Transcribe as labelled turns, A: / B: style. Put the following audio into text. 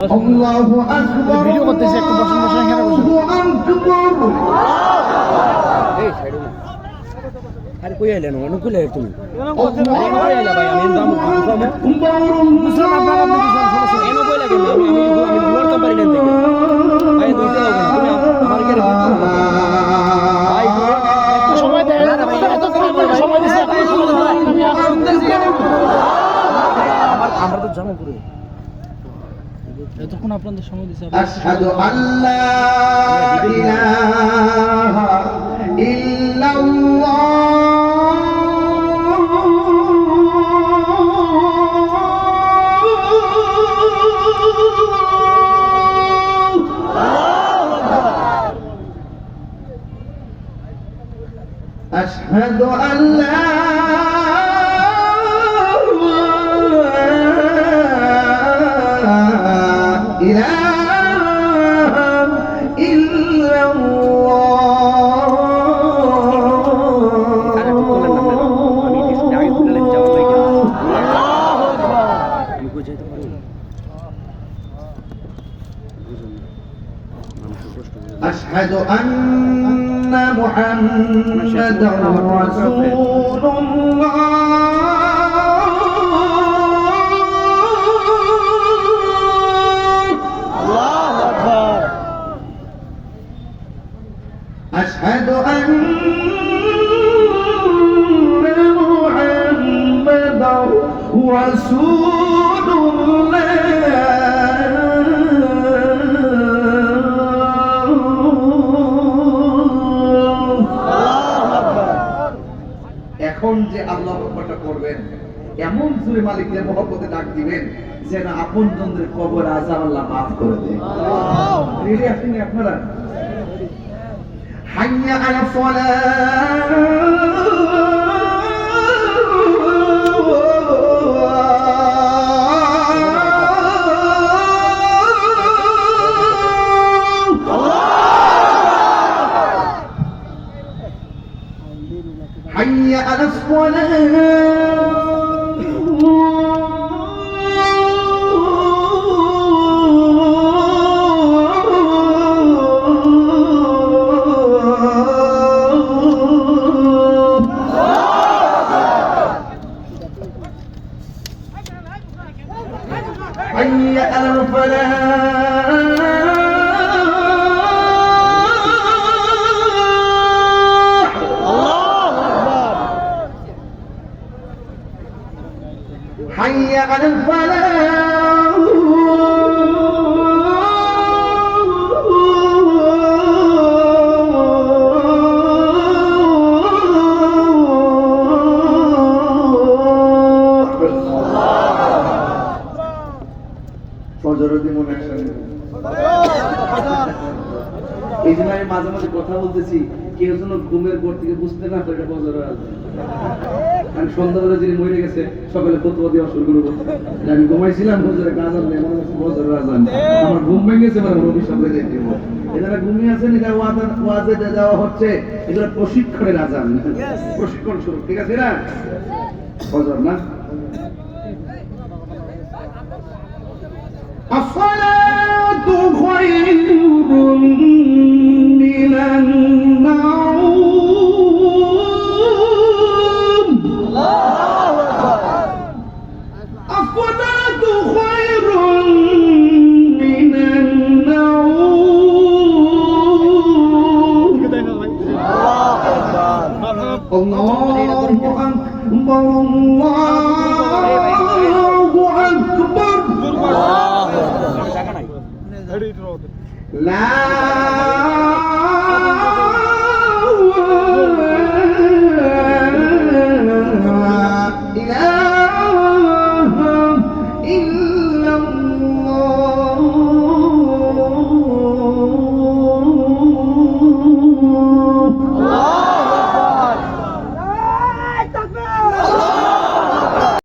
A: আল্লাহু আকবার
B: ভিডিও করতেছি একটু বসেন বসেন এখানে বসেন এই সাইডে না আরে কই আইলেন ওনে কই আইলে তুমি আরে কই আইলা ভাই আমি দাম বুঝলাম আপনারা আপনি বুঝলাম শুনুন এনো কই লাগে না আমি ভুলার কোম্পানি নেন থেকে ভাই দইতে দাও না তুমি আমার গেরে ভাই একটু সময় দেন না ভাই এত সময় দিছি আপনি সময় দেন আমি শুনতেছি আমরা তো জামা করে এতক্ষণ আপনাদের সময় দিছি
A: আশহাদু আল্লা ইলাহা ইল্লাল্লাহ আশহাদু আল্লা أشهد أن محمدا رسول الله أشهد أن محمدا رسول الله এখন যে আল্লাহ আকবারটা করবেন এমন জোরে মালিকের মহব্বতে ডাক দিবেন যেন আপনজনদের কবর আযাব আল্লাহ maaf করে দেয় রেডি আছেন আপনারা হাইয়া আলা حي على حي على الفلاح حي على الفلاح ফজরের দিন মনে আসে এই জন্য আমি মাঝে মাঝে কথা বলতেছি কেউ যেন ঘুমের ঘর থেকে বুঝতে না পারে ফজরের আজান আমি সন্ধ্যাবেলা যিনি মরে গেছে সকালে ফতোয়া দেওয়া শুরু করবো আমি ঘুমাইছিলাম ফজরের আজান নেই আমার ফজরের আজান আমার ঘুম ভেঙে গেছে মানে অভিশাপ হয়ে যাইতে এখানে ঘুমিয়ে আছেন এটা ওয়াজে দেওয়া হচ্ছে এগুলো প্রশিক্ষণের আজান প্রশিক্ষণ শুরু ঠিক আছে না ফজর না الصلاة خير من النوم الله أكبر الصلاة خير من النوم الله أكبر لا